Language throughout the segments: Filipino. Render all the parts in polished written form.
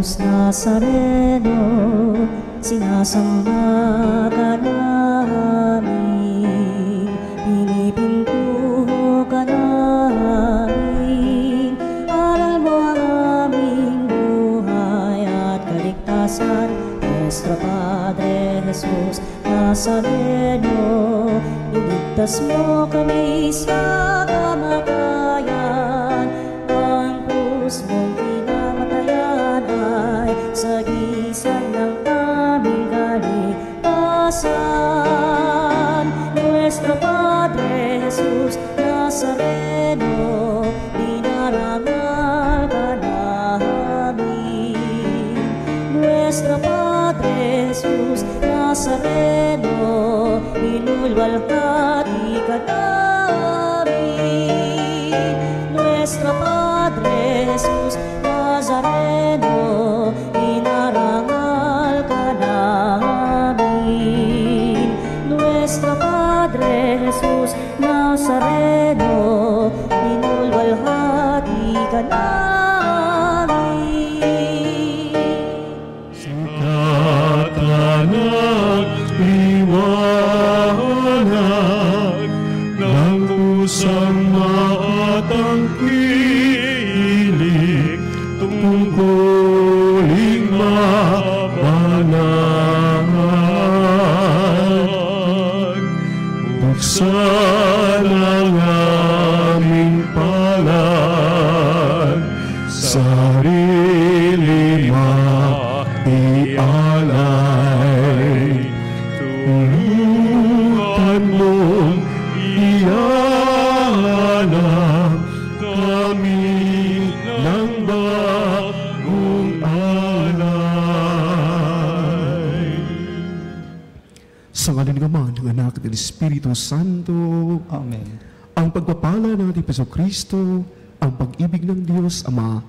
Jesus Nazareno, sinasamba ka namin, pinipintuho ka namin, aral mo ang aming buhay at kaligtasan. Nuestro Padre Jesus Nazareno, iligtas mo kami sa kamatayan, ang krus mong pinamatayan ay sagisag ng aming kaligtasan. Nuestro Padre Jesus Nazareno, dinarangal ka namin. Nuestro Padre Jesus Nazareno, inulwalhati ka namin. Nuestro Padre Jesus Nazareno, inarangal ka namin. Nuestro Padre Jesus Nazareno, inulwalhati ka namin. Sa katanang liwanag ng pusang maatangkilik, tungkuling mabanag. Buksan ang aming palad, sarili maialay. Tulungan mong iyanap kami ng bagong alay. Sa ngalan ng Ama, ng Anak, at ng Espiritu Santo. Amen. Ang pagpapala ng ating Jesucristo, ang pag-ibig ng Diyos Ama,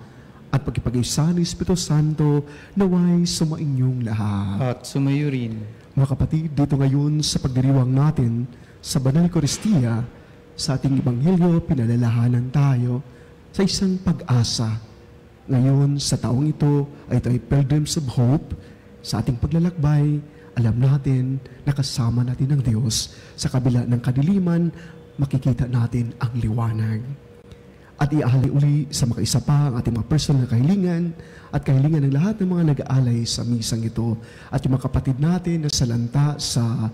at pagkipag-isa ng Espiritu Santo, naway sumainyong lahat. At sumayo rin. Mga kapatid, dito ngayon sa pagdiriwang natin sa Banal Eucharistia, sa ating Ebanghelyo, pinalalahanan tayo sa isang pag-asa. Ngayon, sa taong ito, ay ito ay Pilgrims of Hope. Sa ating paglalakbay, alam natin na kasama natin ng Diyos. Sa kabila ng kadiliman, makikita natin ang liwanag. At iaalay uli sa makaisa pa ang ating mga personal na kahilingan at kahilingan ng lahat ng mga nag-aalay sa misang ito. At yung mga kapatid natin na salanta sa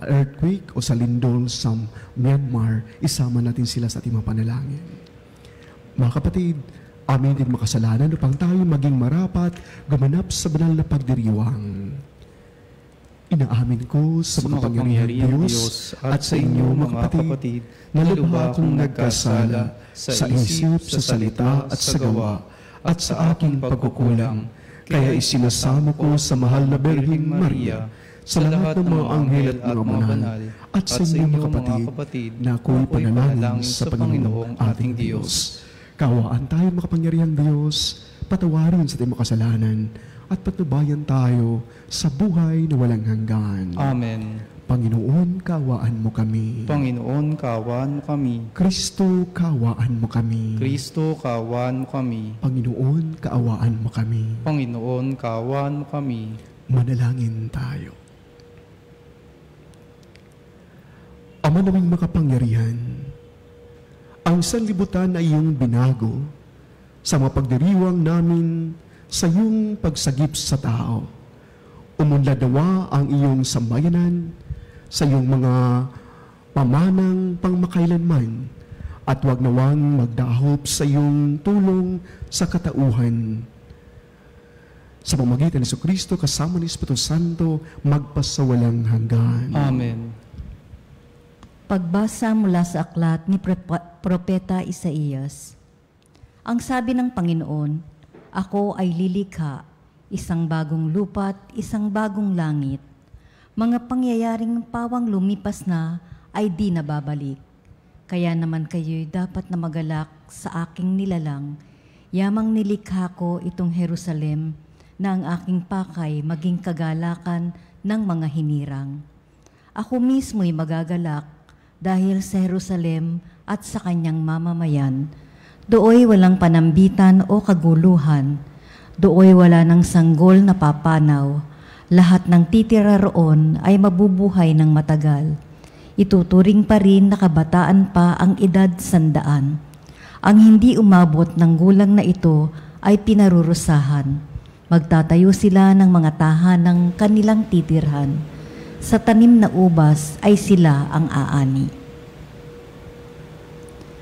earthquake o sa lindol sa Myanmar, isama natin sila sa ating mga panalangin. Mga kapatid, amin din makasalanan upang tayo maging marapat, gumanap sa banal na pagdiriwang. Inaamin ko sa makapangyarihang Diyos at sa inyo, mga kapatid, na lubha akong nagkasala sa isip, sa salita at sa gawa, at sa aking pagkukulang. Kaya isinasamo ko sa mahal na Birheng Maria, sa lahat ng mga anghel at mga banal, at sa inyo, mga kapatid, na ako'y panalangin sa Panginoong ating Diyos. Kawaan tayo, makapangyarihang Diyos, patawarin sa ating makasalanan, at patnubayan tayo sa buhay na walang hanggan. Amen. Panginoon, kaawaan mo kami. Panginoon, kaawaan mo kami. Kristo, kaawaan mo kami. Kristo, kaawaan mo kami. Panginoon, kaawaan mo kami. Panginoon, kaawaan mo kami. Manalangin tayo. Ama naming makapangyarihan, ang sanlibutan ay iyong binago sa mapagdiriwang namin sa iyong pagsagip sa tao. Umunlad nawa ang iyong sambayanan sa iyong mga pamanang pangmakailanman, at huwag nawang magdahop sa iyong tulong sa katauhan. Sa pamamagitan ni Jesucristo kasama ni Espiritu Santo, magpasawalang hanggan. Amen. Pagbasa mula sa aklat ni Propeta Isaías. Ang sabi ng Panginoon, ako ay lilikha, isang bagong lupa't isang bagong langit. Mga pangyayaring pawang lumipas na ay di nababalik. Kaya naman kayo'y dapat na magalak sa aking nilalang. Yamang nilikha ko itong Jerusalem na ang aking pakay maging kagalakan ng mga hinirang. Ako mismo'y magagalak dahil sa Jerusalem at sa kanyang mamamayan. Dooy walang panambitan o kaguluhan. Dooy wala ng sanggol na papanaw. Lahat ng titira roon ay mabubuhay ng matagal. Ituturing pa rin na kabataan pa ang edad 100. Ang hindi umabot ng gulang na ito ay pinarurusahan. Magtatayo sila ng mga tahanang kanilang titirhan. Sa tanim na ubas ay sila ang aani.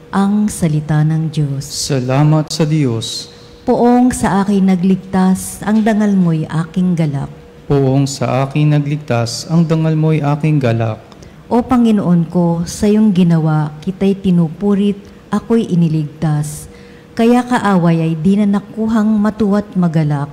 Ang salita ng Diyos. Salamat sa Diyos. Poong sa akin nagligtas, ang dangal mo'y aking galak. Poong sa akin nagligtas, ang dangal mo'y aking galak. O Panginoon ko, sa iyong ginawa, kita'y pinupurit, ako'y iniligtas. Kaya kaaway ay di na nakuhang matuwa't magalak.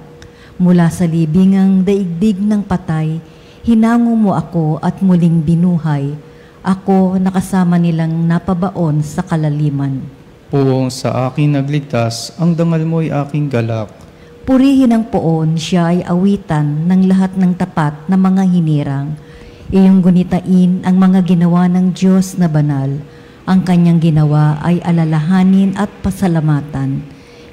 Mula sa libingang daigdig ng patay, hinango mo ako at muling binuhay. Ako nakasama nilang napabaon sa kalaliman. Poong sa akin nagligtas, ang dangal mo'y aking galak. Purihin ang poon, siya ay awitan ng lahat ng tapat na mga hinirang. Iyong gunitain ang mga ginawa ng Diyos na banal. Ang kanyang ginawa ay alalahanin at pasalamatan.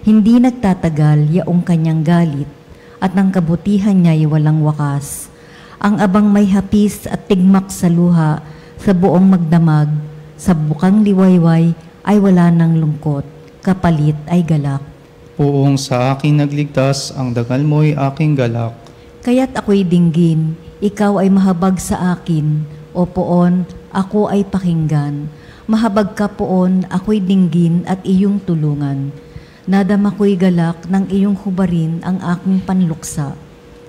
Hindi nagtatagal yaong kanyang galit, at ang kabutihan niya'y walang wakas. Ang abang may hapis at tigmak sa luha, sa buong magdamag, sa bukang liwayway, ay wala ng lungkot, kapalit ay galak. Poong sa akin nagligtas, ang dangal mo'y aking galak. Kaya't ako'y dinggin, ikaw ay mahabag sa akin, o poon, ako ay pakinggan. Mahabag ka poon, ako'y dinggin at iyong tulungan. Nadama ko'y galak ng iyong hubarin ang aking panluksa.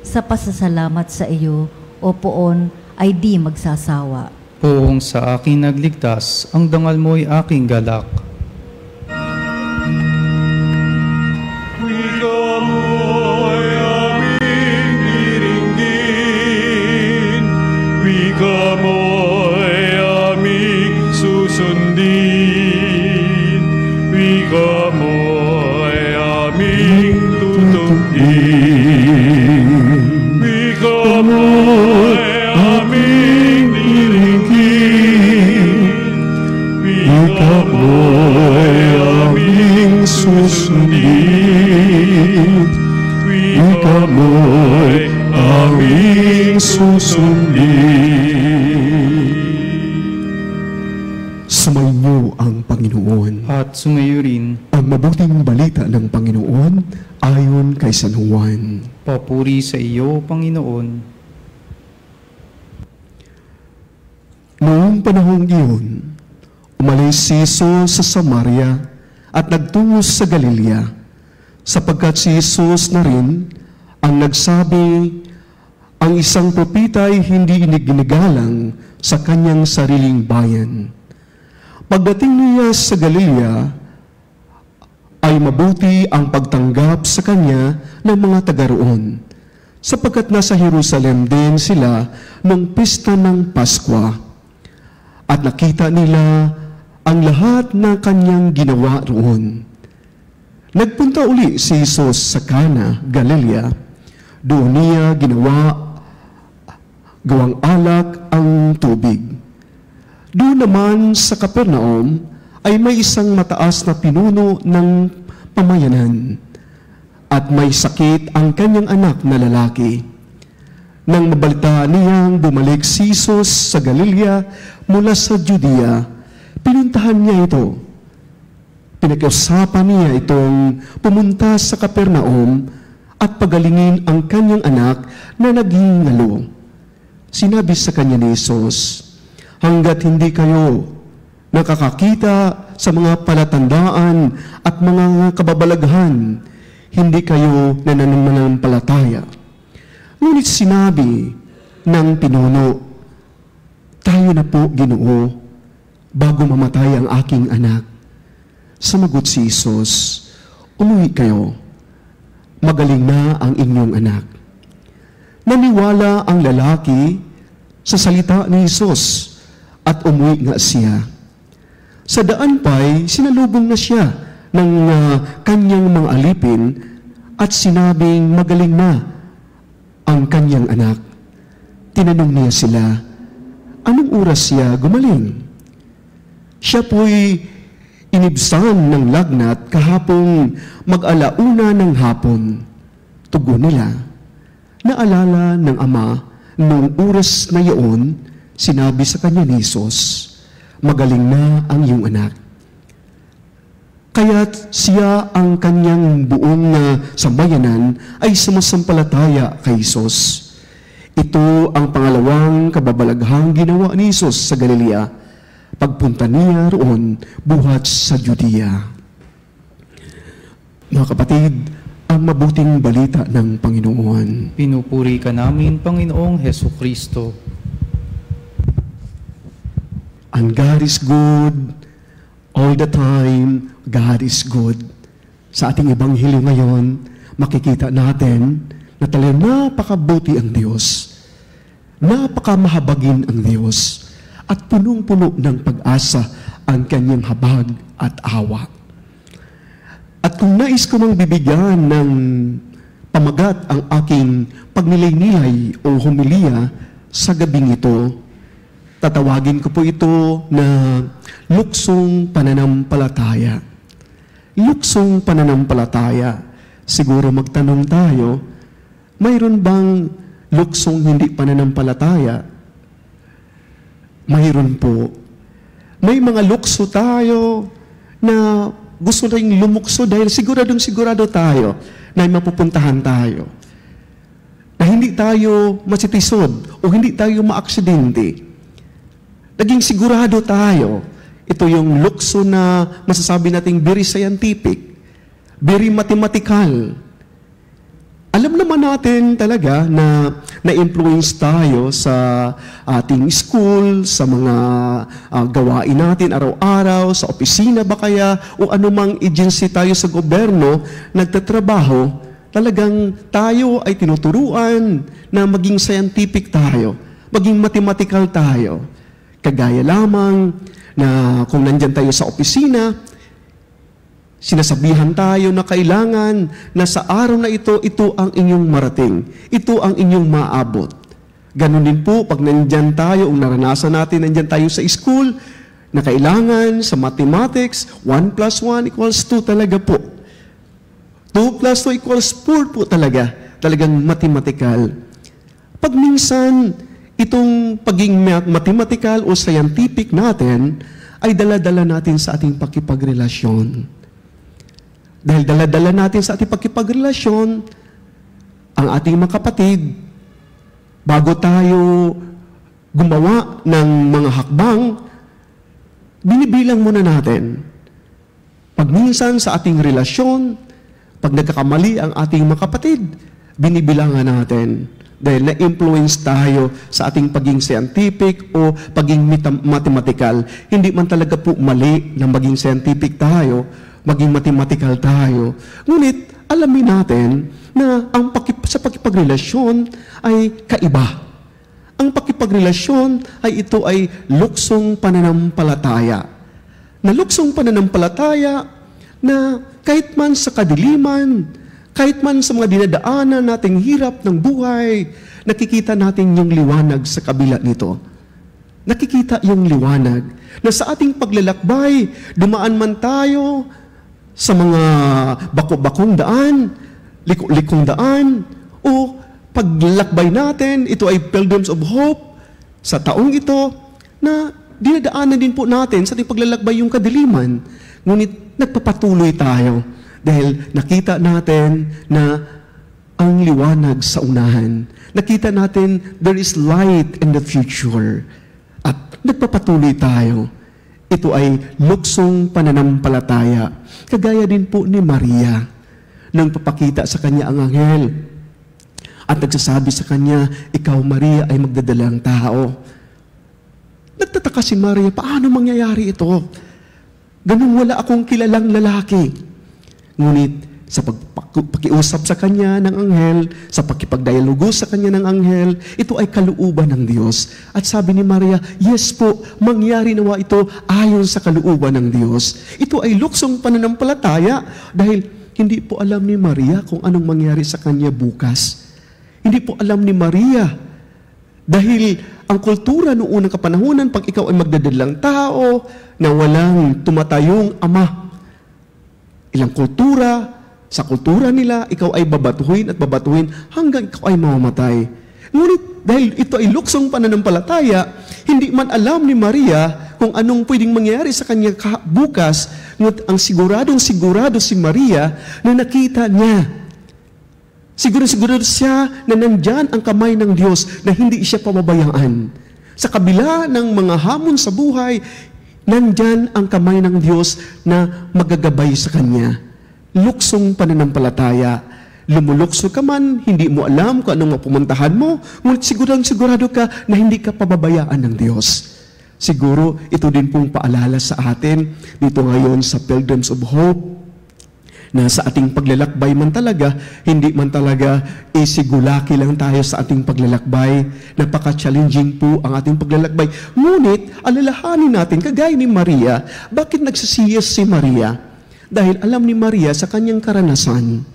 Sa pasasalamat sa iyo, o poon, ay di magsasawa. Poong sa akin nagligtas, ang dangal mo'y aking galak. Wika mo'y aming diringgin, wika mo'y aming susundin, wika mo'y aming tutupin, wika mo'y aming diringgin, wika mo'y aming susundin, wika mo'y aming susundin. Sumainyo ang Panginoon. At sumayo rin, Ang mabuting balita ng Panginoon ayon kay San Juan. papuri sa iyo, Panginoon. Noong panahong iyon, umalis si Jesus sa Samaria at nagtungo sa Galilea, sapagkat si Jesus na rin ang nagsabi, ang isang propeta ay hindi iniginigalang sa kanyang sariling bayan. Pagdating niya sa Galilea, ay mabuti ang pagtanggap sa kanya ng mga taga roon, sapagkat nasa Jerusalem din sila nung pista ng Paskwa. At nakita nila ang lahat ng kanyang ginawa roon. Nagpunta uli si Jesus sa Cana, Galilea. Doon niya gawang alak ang tubig. Doon naman sa Capernaum ay may isang mataas na pinuno ng pamayanan at may sakit ang kanyang anak na lalaki. Nang mabalita niyang bumalik si Jesus sa Galilea mula sa Judea, pinuntahan niya ito. Pinag-usapan niya itong pumunta sa Capernaum at pagalingin ang kanyang anak na naghihingalo. Sinabi sa kanya ni Jesus, hanggat hindi kayo nakakakita sa mga palatandaan at mga kababalaghan, hindi kayo nananampalataya. Ngunit sinabi ng pinuno, tayo na po, Ginoo, bago mamatay ang aking anak. Sumagot si Jesus, umuwi kayo, magaling na ang inyong anak. Naniwala ang lalaki sa salita ni Jesus at umuwi nga siya. Sa daan pa'y sinalubong na siya ng kanyang mga alipin at sinabing magaling na ang kanyang anak. Tinanong niya sila, anong oras siya gumaling? Siya po'y inibsan ng lagnat kahapong mag-alauna ng hapon. tugon nila. Naalala ng ama noong oras na iyon, sinabi sa kanya ni Jesus, "Magaling na ang iyong anak." Kaya't siya ang kanyang buong sambayanan ay sumasampalataya kay Jesus. Ito ang pangalawang kababalaghang ginawa ni Jesus sa Galilea, pagpunta niya roon buhat sa Judea. Mga kapatid, ang mabuting balita ng Panginoon. Pinupuri ka namin, Panginoong Hesukristo. And God is good all the time. God is good. Sa ating ebanghelyo ngayon, makikita natin na talagang napakabuti ang Diyos. Napakamahabagin ang Diyos. At punong-puno ng pag-asa ang kanyang habag at awa. At kung nais ko mang bibigyan ng pamagat ang aking pagnilay-nilay o homilya sa gabing ito, tatawagin ko po ito na luksong pananampalataya. Luksong pananampalataya. Siguro magtanong tayo, mayroon bang luksong hindi pananampalataya? Mayroon po. May mga lukso tayo na gusto rin lumukso dahil sigurado tayo na mapupuntahan tayo. Na hindi tayo masitisod o hindi tayo maaksidente. Naging sigurado tayo. Ito yung lukso na masasabi nating very scientific, very mathematical. Alam naman natin talaga na na-influence tayo sa ating school, sa mga gawain natin araw-araw, sa opisina ba kaya, o anumang agency tayo sa gobyerno, nagtatrabaho, talagang tayo ay tinuturuan na maging scientific tayo, maging mathematical tayo. Kagaya lamang na kung nandyan tayo sa opisina, sinasabihan tayo na kailangan na sa araw na ito ang inyong marating. Ito ang inyong maabot. Ganon din po, pag nandyan tayo, o naranasan natin, nandyan tayo sa school, na kailangan sa mathematics, 1 plus 1 equals 2 talaga po. 2 plus 2 equals 4 po talaga. Talagang mathematical. Pag minsan, itong paging mathematical o scientific natin, ay dala-dala natin sa ating pakipagrelasyon. Dahil dala-dala natin sa ating pagkipagrelasyon, ang ating mga kapatid, bago tayo gumawa ng mga hakbang, binibilang muna natin. Pag minsan sa ating relasyon, pag nagkakamali ang ating mga kapatid, binibilangan natin. Dahil na-influence tayo sa ating paging scientific o paging mathematical. Hindi man talaga po mali na maging scientific tayo, maging mathematical tayo. Ngunit, alamin natin na ang sa pakipagrelasyon ay kaiba. Ang pakipagrelasyon ay ito ay luksong pananampalataya. Na luksong pananampalataya na kahit man sa kadiliman, kahit man sa mga dinadaanan nating hirap ng buhay, nakikita natin yung liwanag sa kabila nito. Nakikita yung liwanag na sa ating paglalakbay, dumaan man tayo sa mga bako-bakong daan, liko-likong daan, o paglakbay natin, ito ay Pilgrims of Hope, sa taong ito, na dinadaanan din po natin sa ating paglalakbay yung kadiliman. Ngunit nagpapatuloy tayo dahil nakita natin na ang liwanag sa unahan. Nakita natin there is light in the future. At nagpapatuloy tayo. Ito ay luksong pananampalataya. Kagaya din po ni Maria nang papakita sa kanya ang anghel at nagsasabi sa kanya, "Ikaw, Maria, ay magdadalang tao." Nagtataka si Maria, paano mangyayari ito? Ganun wala akong kilalang lalaki. Ngunit sa pakiusap sa kanya ng anghel, sa pakipagdialogo sa kanya ng anghel, ito ay kalooban ng Diyos. At sabi ni Maria, yes po, mangyari nawa ito ayon sa kalooban ng Diyos. Ito ay luksong pananampalataya dahil hindi po alam ni Maria kung anong mangyari sa kanya bukas. Hindi po alam ni Maria dahil ang kultura noong unang kapanahunan, pag ikaw ay magdadalang tao na walang tumatayong ama, ilang kultura, Sa kultura nila, ikaw ay babatuhin at babatuhin hanggang ikaw ay mamamatay. Ngunit dahil ito ay luksong pananampalataya, hindi man alam ni Maria kung anong pwedeng mangyari sa kanya bukas, ngunit ang sigurado si Maria na nakita niya. Sigurado siya na nandyan ang kamay ng Diyos na hindi siya pababayaan. Sa kabila ng mga hamon sa buhay, nandyan ang kamay ng Diyos na magagabay sa kanya. Luksong pananampalataya. Lumulukso ka man, hindi mo alam kung anong mapumuntahan mo, ngunit sigurado ka na hindi ka pababayaan ng Diyos. Siguro, ito din pong paalala sa atin dito ngayon sa Pilgrims of Hope, na sa ating paglalakbay man talaga, hindi man talaga isigulaki lang tayo sa ating paglalakbay. Napaka-challenging po ang ating paglalakbay. Ngunit, alalahanin natin, kagaya ni Maria, bakit nagsisiyas si Maria? Dahil alam ni Maria sa kanyang karanasan,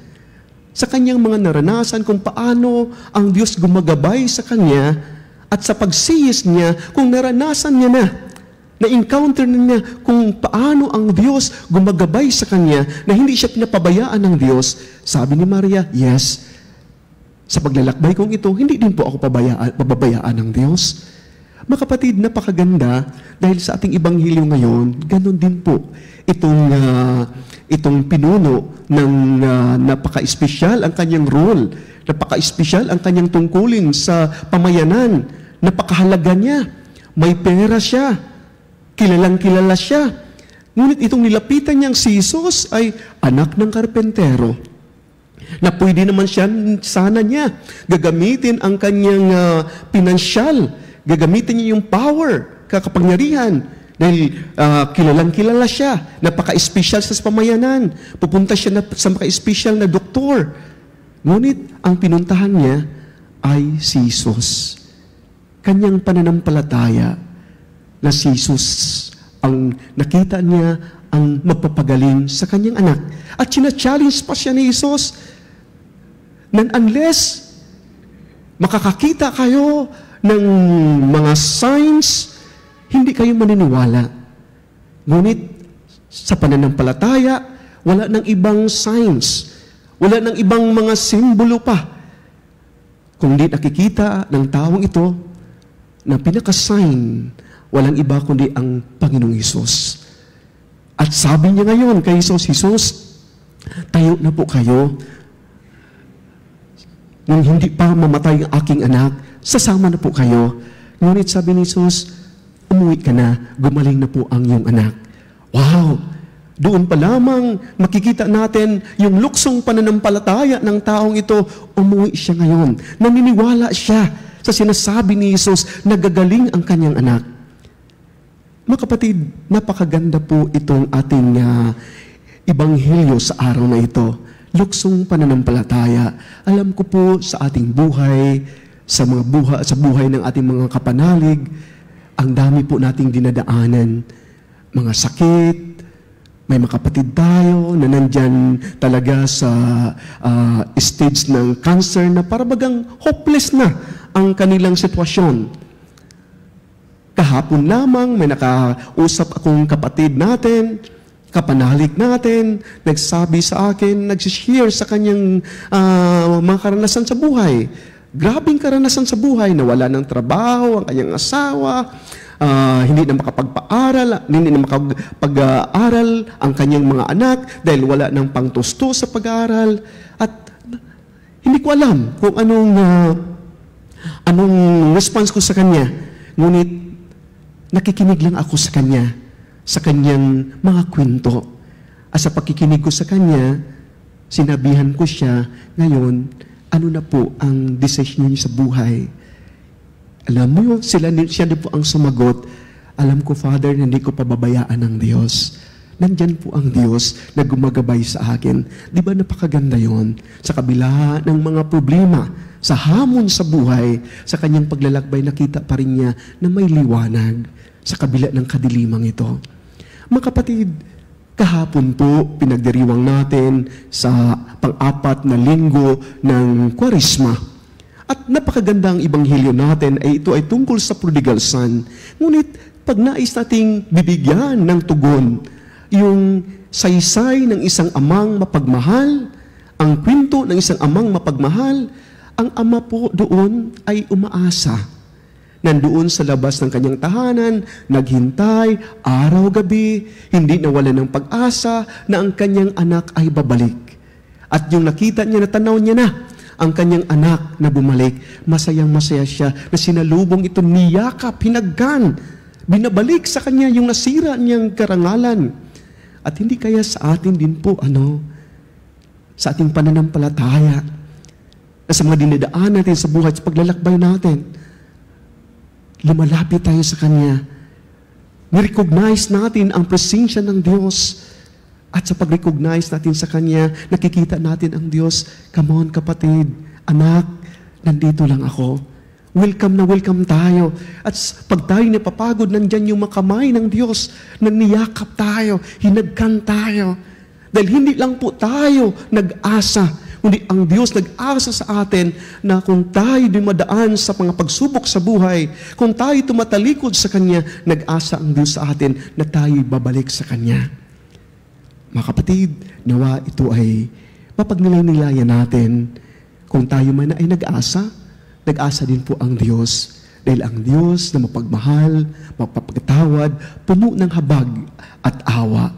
sa kanyang mga naranasan kung paano ang Diyos gumagabay sa kanya at sa pagsiyas niya kung naranasan niya na-encounter niya kung paano ang Diyos gumagabay sa kanya na hindi siya pinapabayaan ng Diyos. Sabi ni Maria, yes, sa paglalakbay kong ito, hindi din po ako pababayaan ng Diyos. Mga kapatid, napakaganda dahil sa ating Ebanghelyo ngayon, ganun din po itong pinuno ng napaka-espesyal ang kanyang role, napaka-espesyal ang kanyang tungkulin sa pamayanan, napakahalaga niya, may pera siya, kilalang-kilala siya. Ngunit itong nilapitan niyang si Jesus ay anak ng karpentero, na pwede naman siya, sana niya, gagamitin ang kanyang pinansyal, gagamitin niya yung power, kakapangyarihan, dahil kilalang-kilala siya, napaka-espesyal sa pamayanan, pupunta siya sa maka-espesyal na doktor. Ngunit ang pinuntahan niya ay si Jesus. Kanyang pananampalataya na si Jesus, ang nakita niya ang magpapagaling sa kanyang anak. At sina-challenge pa siya ni Jesus, na unless makakakita kayo ng mga signs, hindi kayo maniniwala. Ngunit sa pananampalataya, wala ng ibang signs, wala ng ibang mga simbolo pa. Kung di nakikita ng taong ito, na pinaka-sign, walang iba kundi ang Panginoong Hesus. At sabi niya ngayon kay Jesus, Jesus, tayo na po kayo. Nung hindi pa mamatay ang aking anak, sasama na po kayo. Ngunit sabi ni Jesus, umuwi ka na, gumaling na po ang iyong anak. Wow! Doon pa lamang makikita natin yung luksong pananampalataya ng taong ito, umuwi siya ngayon. Naniniwala siya sa sinasabi ni Jesus, nagagaling ang kanyang anak. Mga kapatid, napakaganda po itong ating ebanghelyo sa araw na ito. Luksong pananampalataya. Alam ko po sa ating buhay, sa buhay ng ating mga kapanalig, ang dami po nating dinadaanan. Mga sakit, may mga kapatid tayo na nandyan talaga sa stage ng cancer na parabagang hopeless na ang kanilang sitwasyon. Kahapon lamang may nakausap akong kapatid natin, kapanalig natin, nagsabi sa akin, nagsishare sa kanyang mga karanasan sa buhay. Grabing karanasan sa buhay, nawala ng trabaho, ang kanyang asawa, hindi na makapag-aaral, hindi na makapag-aaral ang kanyang mga anak dahil wala ng pangtusto sa pag-aaral. At hindi ko alam kung anong response ko sa kanya. Ngunit nakikinig lang ako sa kanya, sa kanyang mga kwento. At sa pakikinig ko sa kanya, sinabihan ko siya, ngayon, ano na po ang decision niyo sa buhay? Alam mo yun, siya din po ang sumagot, alam ko, Father, hindi ko pababayaan ng Diyos. Nandyan po ang Diyos na gumagabay sa akin. Di ba napakaganda yon? Sa kabila ng mga problema, sa hamon sa buhay, sa kanyang paglalakbay, nakita pa rin niya na may liwanag sa kabila ng kadilimang ito. Mga kapatid, kahapon po, pinagdiriwang natin sa pang-apat na linggo ng Kwaresma. At napakaganda ang ebanghelyo natin ay ito ay tungkol sa prodigal son. Ngunit pag nais nating bibigyan ng tugon, yung saysay ng isang amang mapagmahal Ang kwento ng isang amang mapagmahal, ang ama po doon ay umaasa. Nandoon sa labas ng kanyang tahanan, naghintay, araw-gabi, hindi nawalan ng pag-asa na ang kanyang anak ay babalik. At yung nakita niya, natanaw niya na, ang kanyang anak na bumalik, masayang-masaya siya na sinalubong ito, niyakap, hinagkan, binabalik sa kanya yung nasira niyang karangalan. At hindi kaya sa atin din po, sa ating pananampalataya, na sa mga dinadaan natin sa buhay, sa paglalakbay natin, lumalapit tayo sa Kanya. Nirecognize natin ang presensya ng Diyos. At sa pag-recognize natin sa Kanya, nakikita natin ang Diyos. Come on, kapatid, anak, nandito lang ako. Welcome na welcome tayo. At pag tayo napapagod, nandyan yung makamay ng Diyos na niyakap tayo, hinagkan tayo. Dahil hindi lang po tayo nag-asa, kundi ang Diyos nag-asa sa atin na kung tayo dumadaan sa mga pagsubok sa buhay, kung tayo tumatalikod sa Kanya, nag-asa ang Diyos sa atin na tayo babalik sa Kanya. Mga kapatid, nawa ito ay mapagnilay-nilayan natin. Kung tayo man ay nag-asa din po ang Diyos. Dahil ang Diyos na mapagmahal, mapagpatawad, puno ng habag at awa.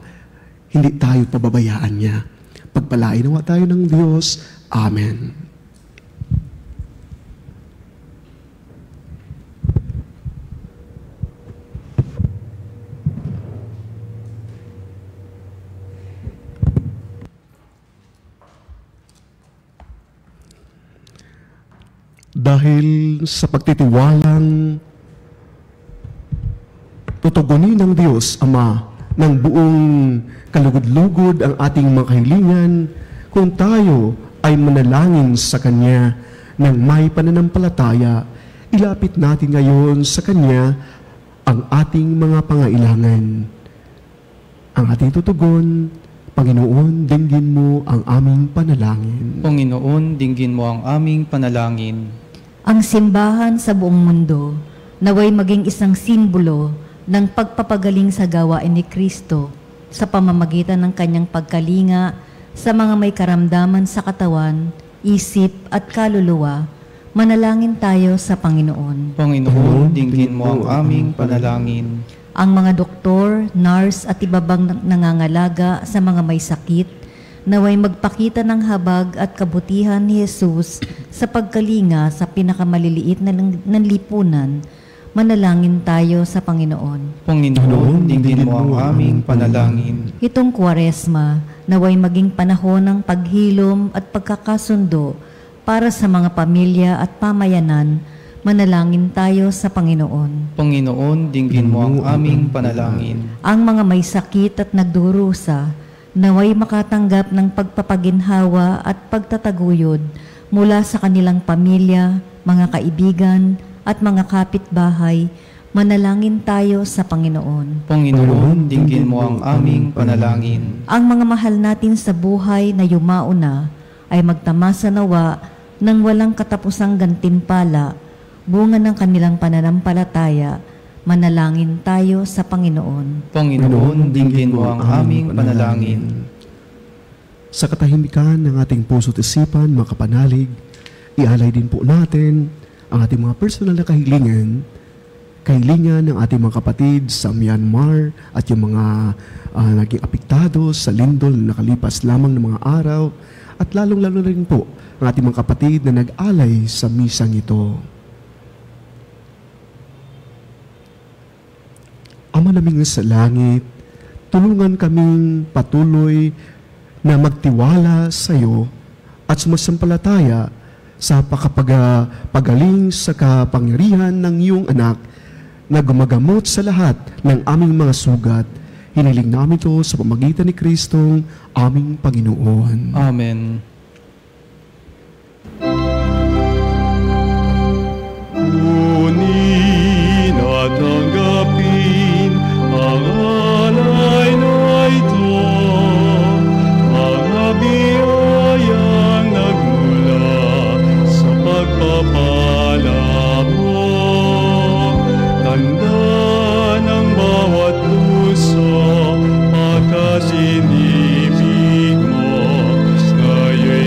Hindi tayo pababayaan niya. Pagpalain nawa tayo ng Diyos. Amen. Dahil sa pagtitiwalang tutugunin ng Diyos, Ama, ng buong kalugod-lugod ang ating mga kahilingan, kung tayo ay manalangin sa Kanya ng may pananampalataya, ilapit natin ngayon sa Kanya ang ating mga pangailangan. Ang ating tutugon, Panginoon, dinggin mo ang aming panalangin. Panginoon, dinggin mo ang aming panalangin. Ang simbahan sa buong mundo naway maging isang simbolo ng pagpapagaling sa gawain ni Kristo sa pamamagitan ng kanyang pagkalinga sa mga may karamdaman sa katawan, isip at kaluluwa. Manalangin tayo sa Panginoon. Panginoon, dinggin mo ang aming panalangin. Ang mga doktor, nurse at iba bang nangangalaga sa mga may sakit, naway magpakita ng habag at kabutihan ni Jesus sa pagkalinga sa pinakamaliliit na lipunan. Manalangin tayo sa Panginoon. Panginoon, dinggin mo ang aming panalangin. Itong Kwaresma, naway maging panahon ng paghilom at pagkakasundo para sa mga pamilya at pamayanan. Manalangin tayo sa Panginoon. Panginoon, dinggin mo ang aming panalangin. Ang mga may sakit at nagdurusa, naway makatanggap ng pagpapaginhawa at pagtataguyod mula sa kanilang pamilya, mga kaibigan, at mga kapitbahay. Manalangin tayo sa Panginoon. Panginoon, dinggin mo ang aming panalangin. Ang mga mahal natin sa buhay na yumao na ay magtamasa nawa ng walang katapusang gantimpala, bunga ng kanilang pananampalataya. Manalangin tayo sa Panginoon. Panginoon, dinggin mo ang aming panalangin. Sa katahimikan ng ating puso't isipan, mga kapanalig, ialay din po natin ang ating mga personal na kahilingan ng ating mga kapatid sa Myanmar at yung mga naging apektado sa lindol na nakalipas lamang ng mga araw, at lalong-lalo rin po ang ating mga kapatid na nag-alay sa misang ito. Ama naming sa langit, tulungan kaming patuloy na magtiwala sa iyo at sumasampalataya sa pagaling sa kapangyarihan ng iyong anak na gumagamot sa lahat ng aming mga sugat. Hiniling namin ito sa pamagitan ni Kristong aming Panginoon. Amen. Kunin at tanggapin ang alay na ito, mga biyayang nagmula sa pagpapala mo. Tanda ng bawat puso, pagkasinibig mo, ngayon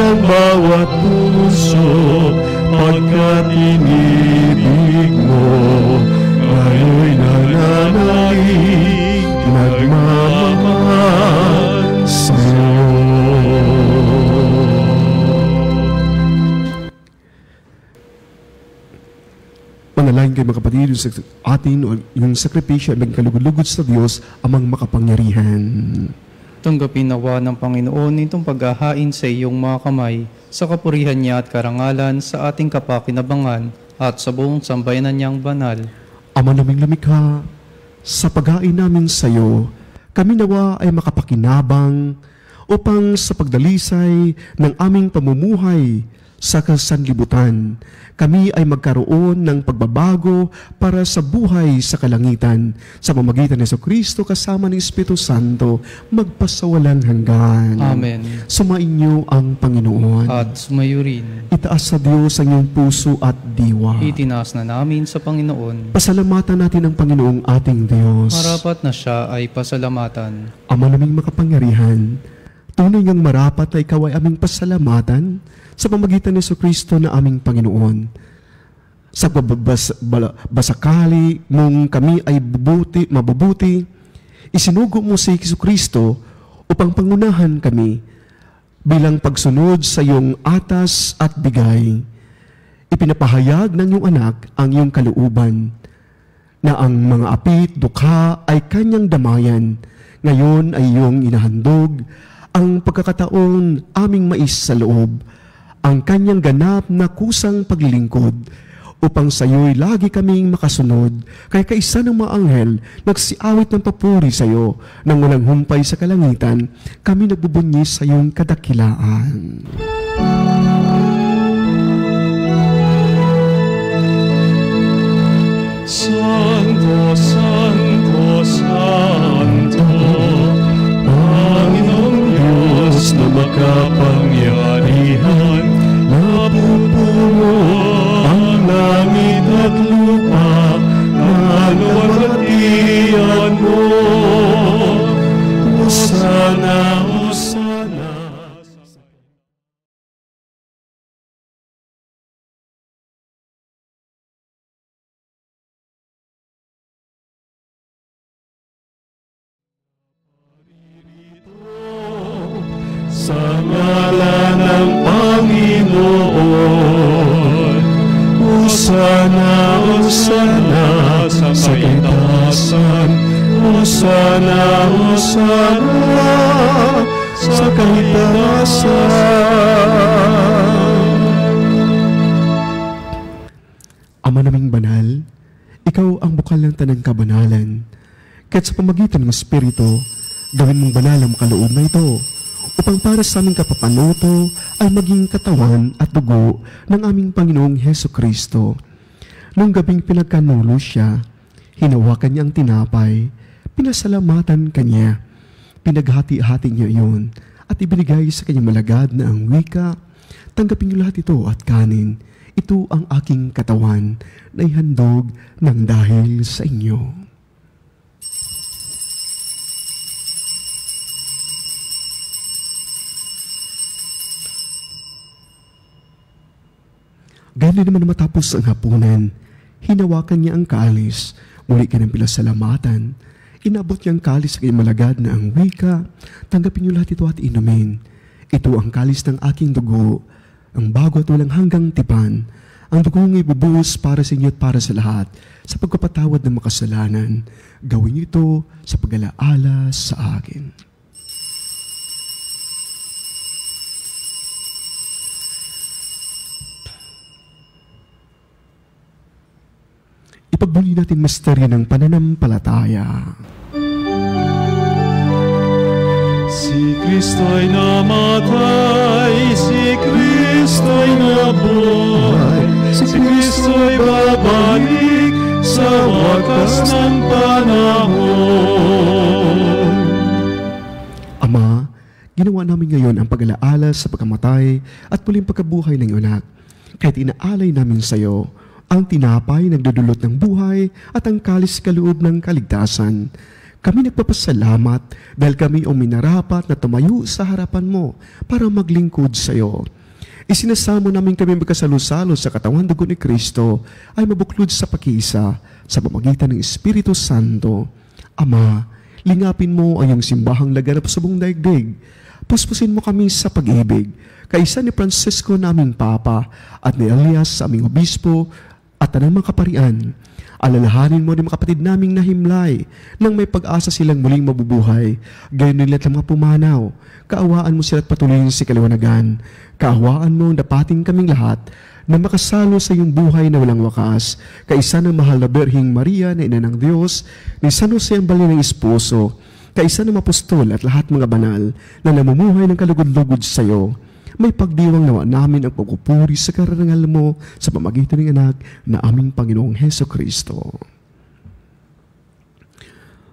ng bawat puso, pagkat inibig mo, ngayon nananalig, nagmamahal sa'yo. Manalangin kayo mga kapatid, yung sa atin, yung sakripisyo ay magkalugod-lugod sa Diyos, amang makapangyarihan. Tanggapin nawa ng Panginoon itong paghahain sa iyong mga kamay, sa kapurihan niya at karangalan sa ating kapakinabangan at sa buong sambayanan niyang banal. Ama naming lumikha, sa paghain namin sa iyo, kami nawa ay makapakinabang upang sa pagdalisay ng aming pamumuhay sa kasanlibutan, kami ay magkaroon ng pagbabago para sa buhay sa kalangitan. Sa pamamagitan ni Jesucristo kasama ng Espiritu Santo, magpasawalang hanggan. Amen. Sumainyo ang Panginoon. At sumayo rin. Itaas sa Diyos ang iyong puso at diwa. Itinaas na namin sa Panginoon. Pasalamatan natin ang Panginoong ating Diyos. Marapat na siya ay pasalamatan. Ama naming makapangyarihan, tunay ngang marapat na ikaw ay aming pasalamatan sa pamamagitan ni Jesucristo na aming Panginoon. Sa basakali mong kami ay mabubuti, isinugo mo si Jesucristo upang pangunahan kami bilang pagsunod sa iyong atas at bigay. Ipinapahayag ng iyong anak ang iyong kalooban na ang mga apit, dukha ay kanyang damayan. Ngayon ay iyong inahandog ang pagkakataon aming mais sa loob, ang kanyang ganap na kusang paglilingkod, upang sa iyo'y lagi kaming makasunod, kaya kaisa ng mga anghel, nagsiawit ng papuri sa iyo, nang walang humpay sa kalangitan, kami nagbubunyi sa iyong kadakilaan. Santo, Santo, Santo, Panginoong Diyos na makapangyarihan, napupuno ang langit at lupa, naluwalhatian mo. Hosana, Hosana. Sa ngalan ng Panginoon, Hosana, Hosana sa kaitaasan, Hosana, Hosana sa kaitaasan. Ama naming banal, ikaw ang bukal ng tanang kabanalan. Kahit sa pamagitan ng Espiritu, gawin mong banal ang kaloob na ito, upang para sa aming kapapanuto ay maging katawan at dugo ng aming Panginoong Hesukristo. Nung gabing pinagkanulo siya, hinawakan niya ang tinapay, pinasalamatan kanya, pinaghati-hati niya iyon, at ibinigay sa kanyang malagad na ang wika, tanggapin niyo lahat ito at kanin. Ito ang aking katawan na ihandog ng dahil sa inyo. Ganyan naman matapos ang hapunan, hinawakan niya ang kalis, muli ka ng pinasalamatan, inabot niya ang kalis sa kanyang malagad na ang wika, tanggapin niyo lahat ito at inumin. Ito ang kalis ng aking dugo, ang bago at walang hanggang tipan, ang dugong ibubuhos para sa inyo at para sa lahat, sa pagpapatawad ng makasalanan. Gawin niyo ito sa pag-alaala sa akin. Ipagbuli natin misteryo ng pananampalataya. Si Kristo'y namatay, si Kristo'y nabuhay, si Kristo'y babalik sa wakas ng panahon. Ama, ginawa namin ngayon ang pag-alaala sa pagkamatay at muling pagkabuhay ng iyong anak. Kahit inaalay namin sa iyo ang tinapay nagdudulot ng buhay at ang kalis kaloob ng kaligtasan. Kami nagpapasalamat dahil kami minarapat na tumayo sa harapan mo para maglingkod sa iyo. Isinasamo namin kami magkasalo-salo sa katawan dugo ni Kristo ay mabuklod sa pakiisa sa pamamagitan ng Espiritu Santo. Ama, lingapin mo ang iyong simbahang laganap sa buong daigdig. Puspusin mo kami sa pag-ibig, kaisa ni Francisco naming Papa at ni Elias aming Obispo at tanang mga kaparian. Alalahanin mo ni mga kapatid naming nahimlay nang may pag-asa silang muling mabubuhay. Gayon nila at mga pumanaw. Kaawaan mo sila at patuloyin si kaliwanagan. Kaawaan mo dapating kaming lahat na makasalo sa iyong buhay na walang wakas. Kaisa ng mahal na Birhing Maria na ina ng Diyos, ni San Jose ang bali ng esposo, kaisa ng apostol at lahat mga banal na namumuhay ng kalugod-lugod sa iyo. May pagdiwang nawa namin ang pagpupuri sa karangal mo sa pamamagitan ng anak na aming Panginoong Heso Kristo.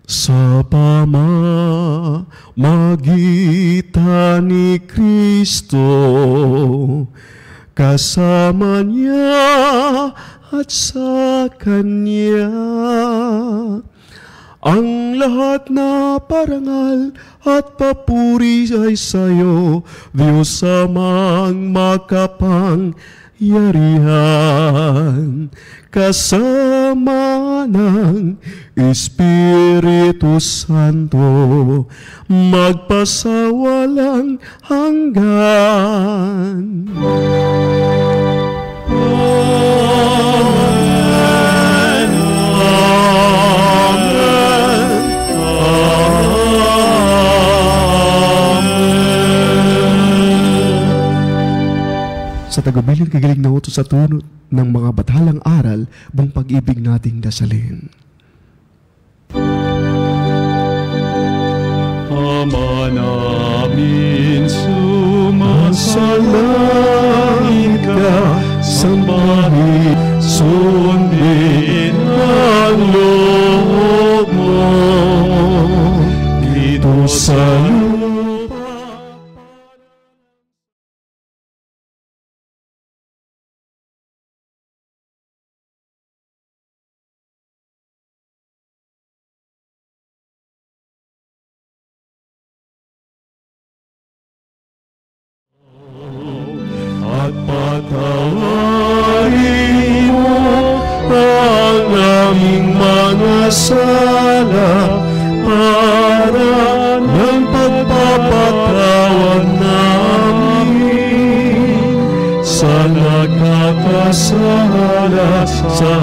Sa pamamagitan ni Kristo, kasama niya at sa Kanya, ang lahat na parangal at papuri ay sa iyo, Diyos amang makapangyarihan, kasama ng Espiritu Santo, magpasawalang hanggan. Sa tagubilin kagaling na utos sa tunot ng mga batalang aral, buong pag-ibig nating dasalin. Ama namin, sumasalangit ka, sambahin, sundin ang loob mo, dito sa patawarin mo ang aming mga sala para ng pagpapatawad namin sa nagkakasala sa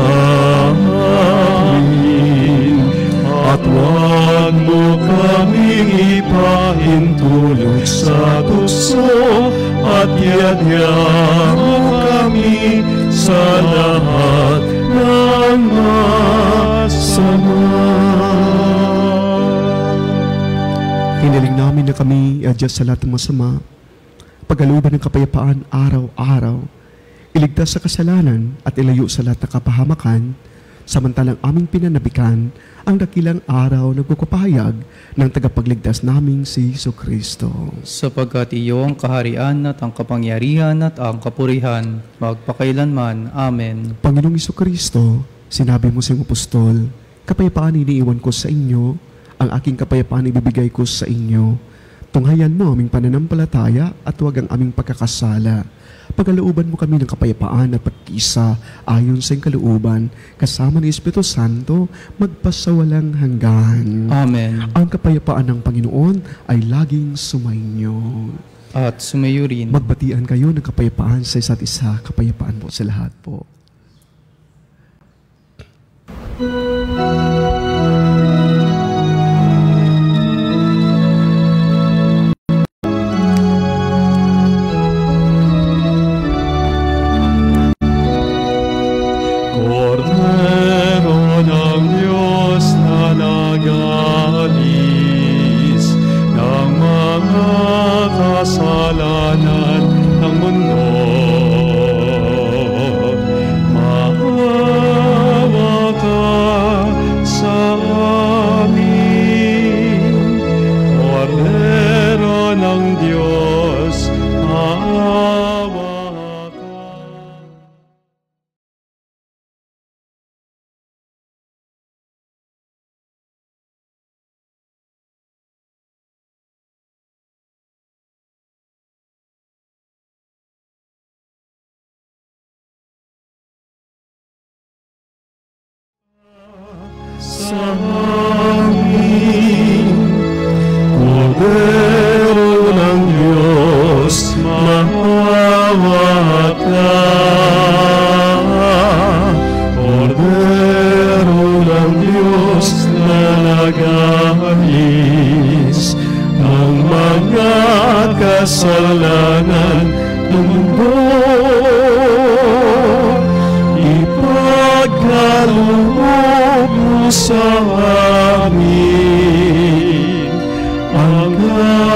amin. At huwag mo kaming ipahintulot sa tukso at yadya mo kami sa lahat ng masama. Hiniling namin na kami i-adjust sa lahat ng masama, pagkalooban ng kapayapaan araw-araw, iligtas sa kasalanan at ilayo sa lahat ng kapahamakan, samantalang aming pinanabikan ang dakilang araw na nagpapahayag ng tagapagligtas naming si Jesucristo. Sapagkat iyo ang kaharian at ang kapangyarihan at ang kapurihan, magpakailanman. Amen. Panginoong Jesucristo, sinabi mo sa iyong apostol, kapayapaan iniiwan ko sa inyo, ang aking kapayapaan ibibigay ko sa inyo. Tunghayan mo aming pananampalataya at huwag ang aming pagkakasala. Pagkalooban mo kami ng kapayapaan at pagkisa ayon sa iyong kalooban, kasama ng Espiritu Santo, magpasawalang hanggan. Amen. Ang kapayapaan ng Panginoon ay laging sumainyo. At sumayo rin. Magbatian kayo ng kapayapaan sa isa't isa, kapayapaan po sa lahat po. Kasalanan ng mundo, maawa ka sa amin. Kordero ng Diyos, maawa ka. Kordero ng Diyos na nag-aalis ng mga kasalanan ng mundo. Ipagkaloob mo sa amin ang kapayapaan.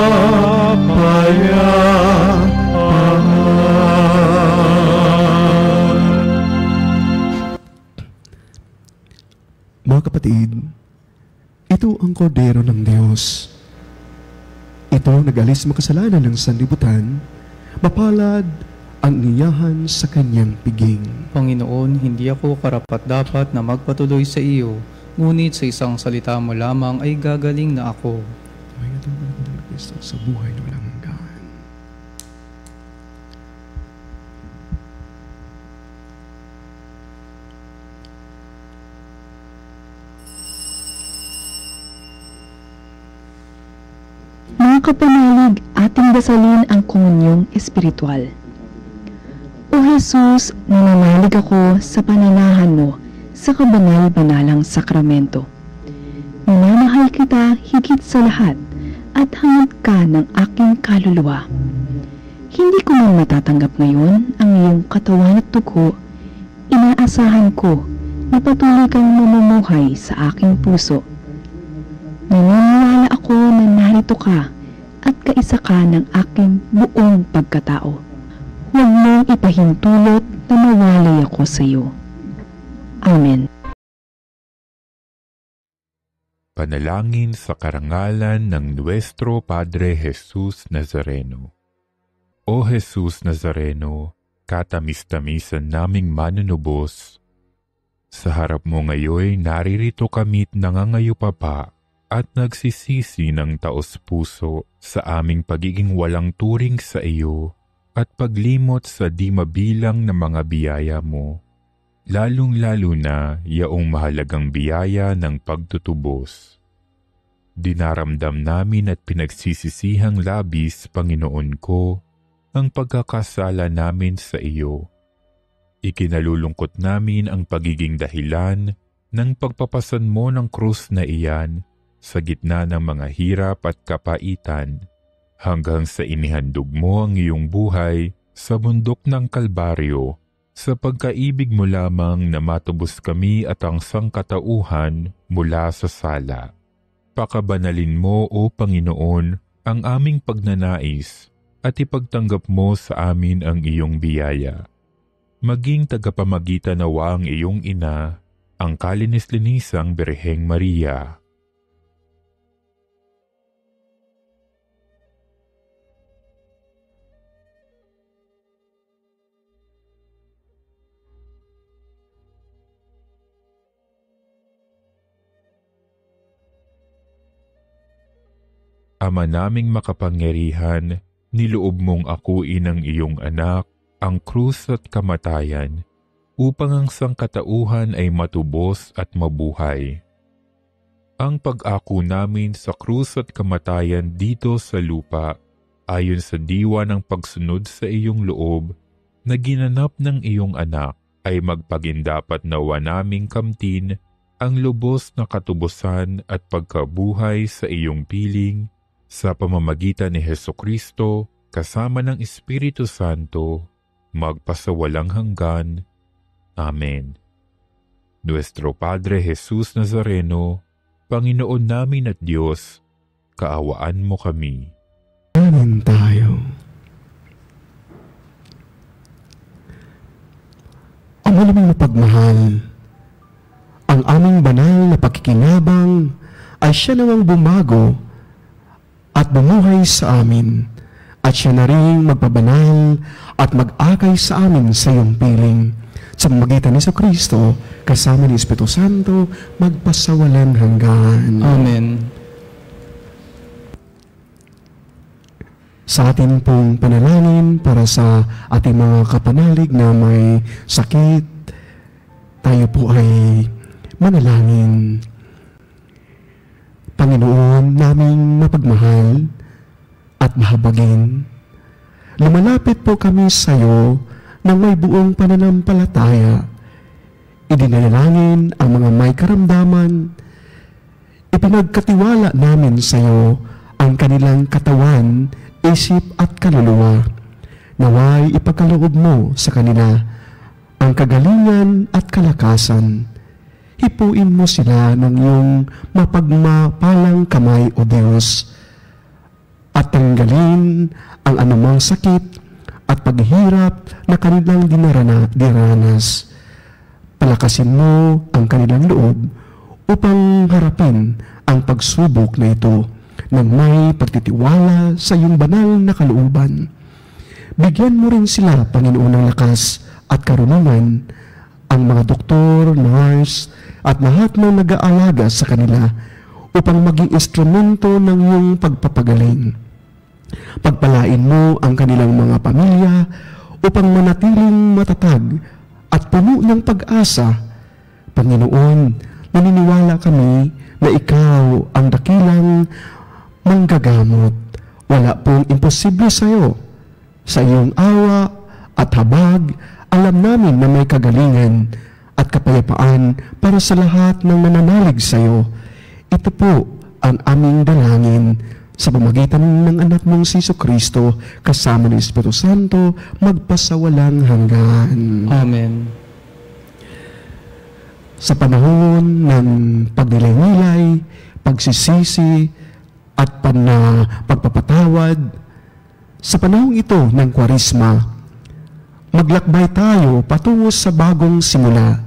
Mga kapatid, ito ang kordero ng Diyos. Ito nag-alis makasalanan ng sanlibutan, mapalad ang iyahan sa kanyang piging. Panginoon, hindi ako karapat-dapat na magpatuloy sa iyo, ngunit sa isang salita mo lamang ay gagaling na ako. Ay, ito ang Kristo sa buhay na walang hanggan. Mga kapanalig, ating dasalin ang komunyong espiritual. O Jesus, nananalig ako sa pananahan mo sa kabanal-banalang sakramento. Minamahal kita higit sa lahat at hangad ka ng aking kaluluwa. Hindi ko man matatanggap ngayon ang iyong katawan at dugo, inaasahan ko na patuloy kang mamumuhay sa aking puso. Naniniwala ako na narito ka at kaisa ka ng aking buong pagkatao. Huwag mong ipahintulot na mawalay ako sa iyo. Amen. Panalangin sa karangalan ng Nuestro Padre Jesus Nazareno. O Jesus Nazareno, katamis-tamisan naming manunubos, sa harap mo ngayon naririto kami't nangangayupapa at nagsisisi ng taos-puso sa aming pagiging walang turing sa iyo at paglimot sa di mabilang na mga biyaya mo, lalong-lalo na yaong mahalagang biyaya ng pagtutubos. Dinaramdam namin at pinagsisisihang labis, Panginoon ko, ang pagkakasala namin sa iyo. Ikinalulungkot namin ang pagiging dahilan ng pagpapasan mo ng krus na iyan sa gitna ng mga hirap at kapaitan, hanggang sa inihandog mo ang iyong buhay sa bundok ng Kalbaryo, sa pagkaibig mo lamang na matubos kami at ang sangkatauhan mula sa sala. Pakabanalin mo, O Panginoon, ang aming pagnanais at ipagtanggap mo sa amin ang iyong biyaya. Maging tagapamagitan nawa ang iyong ina, ang kalinis-linisang Birheng Maria. Ama naming makapangyarihan, niloob mong akuin ang iyong anak, ang krus at kamatayan, upang ang sangkatauhan ay matubos at mabuhay. Ang pag-ako namin sa krus at kamatayan dito sa lupa, ayon sa diwa ng pagsunod sa iyong loob, na ginanap ng iyong anak, ay magpagindapat nawa naming kamtin ang lubos na katubusan at pagkabuhay sa iyong piling, sa pamamagitan ni Hesukristo, kasama ng Espiritu Santo, magpasawalang hanggan. Amen. Nuestro Padre Jesus Nazareno, Panginoon namin at Diyos, kaawaan mo kami. Amen tayo. Ang malamang mapagmahal, ang aming banal na pakikinabang ay siya namang bumago at bumuhay sa amin, at siya na rin magpabanal at mag-akay sa amin sa iyong piling. Sa pamamagitan ni Jesucristo, kasama ni Espiritu Santo, magpasawalan hanggan. Amen. Sa atin pong panalangin para sa ating mga kapanalig na may sakit, tayo po ay manalangin. Panginoon naming mapagmahal at mahabagin, lumalapit po kami sa iyo ng may buong pananampalataya. Idinalangin ang mga may karamdaman. Ipinagkatiwala namin sa iyo ang kanilang katawan, isip at kaluluwa. Naway ipagkaloob mo sa kanila ang kagalingan at kalakasan. Hipuin mo sila ng iyong mapagmapalang kamay, O Diyos, at tanggalin ang anumang sakit at paghihirap na kanilang diranas. Palakasin mo ang kanilang loob upang harapin ang pagsubok na ito ng may pagtitiwala sa iyong banal na kalooban. Bigyan mo rin sila, Panginoon, ng lakas at karunungan, ang mga doktor, nurse, at lahat ng nag-aalaga sa kanila upang maging instrumento ng iyong pagpapagaling. Pagpalain mo ang kanilang mga pamilya upang manatiling matatag at puno ng pag-asa. Panginoon, naniniwala kami na ikaw ang dakilang manggagamot. Wala pong imposible sa iyo. Sa iyong awa at habag, alam namin na may kagalingan at kapayapaan para sa lahat ng nananalig sa iyo. Ito po ang aming dalangin sa pamamagitan ng anak mong si Jesucristo kasama ng Espiritu Santo magpasawalang hanggan. Amen. Sa panahon ng pagdilay-nilay, pagsisisi at pagpapatawad, sa panahong ito ng Kwaresma, maglakbay tayo patungo sa bagong simula,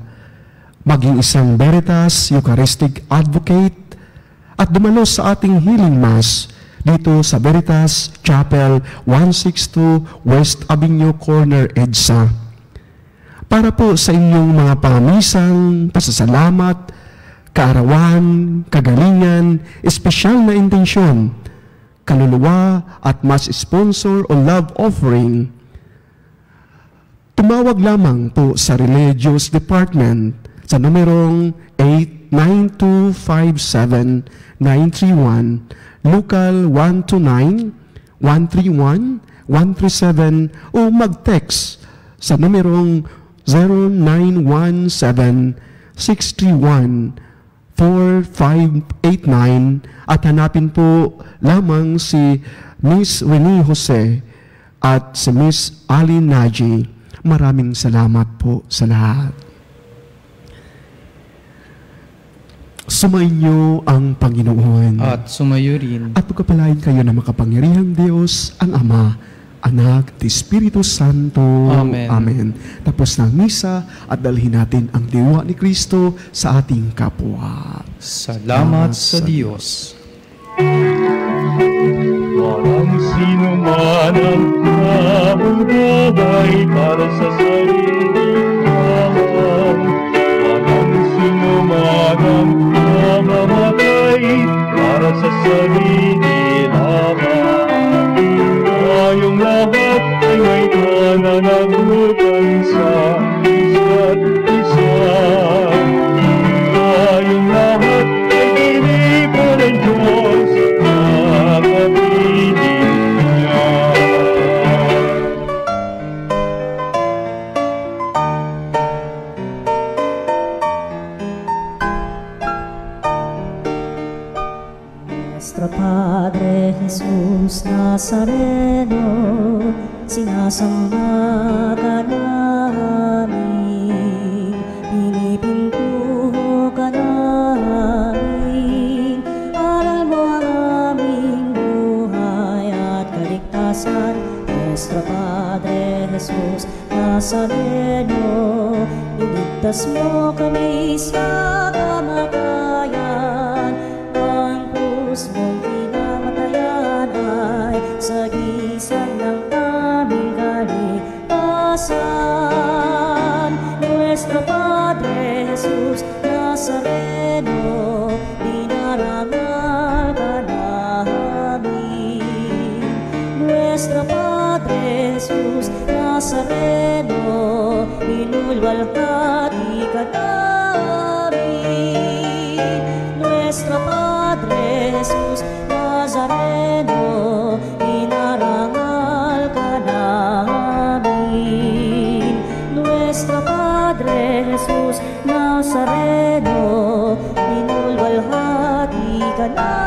maging isang Veritas Eucharistic Advocate at dumalo sa ating healing mass dito sa Veritas Chapel 162 West Avenue Corner, EDSA. Para po sa inyong mga pangamisang pasasalamat, kaarawan, kagalingan, espesyal na intensyon, kaluluwa at mass sponsor o love offering, tumawag lamang po sa Religious Department sa numerong 89257-931, Local 129-131-137 o mag-text sa numerong 0917-631-4589 at hanapin po lamang si Miss Rene Jose at si Miss Ali Naji. Maraming salamat po sa lahat. Sumainyo ang Panginoon. At sumayo rin. At pagpapalain kayo ng makapangyarihang Diyos, ang Ama, Anak, at Espiritu Santo. Amen. Amen. Tapos ng misa at dalhin natin ang diwa ni Kristo sa ating kapwa. Salamat sa Diyos. Walang sino man ang nabubuhay para sa sarili lamang. Walang sino man ang namamatay para sa sarili lamang. Tayong lahat ay may pananagutan sa isa't isa. Tayong lahat ay inipan ng Diyos na kapiling niya. Nuestro Padre Jesus Nazareno, sinasamba ka namin, pinipintuho ka namin, aral mo ang aming buhay at kaligtasan. Nuestro Padre Jesus Nazareno, iligtas mo kami sa kamatayan, ang krus mong pinamatayan ay sagisag ng aming kaligtasan. Nuestro Padre Jesus Nazareno, dinarangal ka namin. Nuestro Padre Jesus Nazareno, inulwalhati ka namin. Nuestro Padre Padre Jesus Nazareno, inarangal ka namin. Nuestro Padre Jesus Nazareno, minulwalhati ka namin.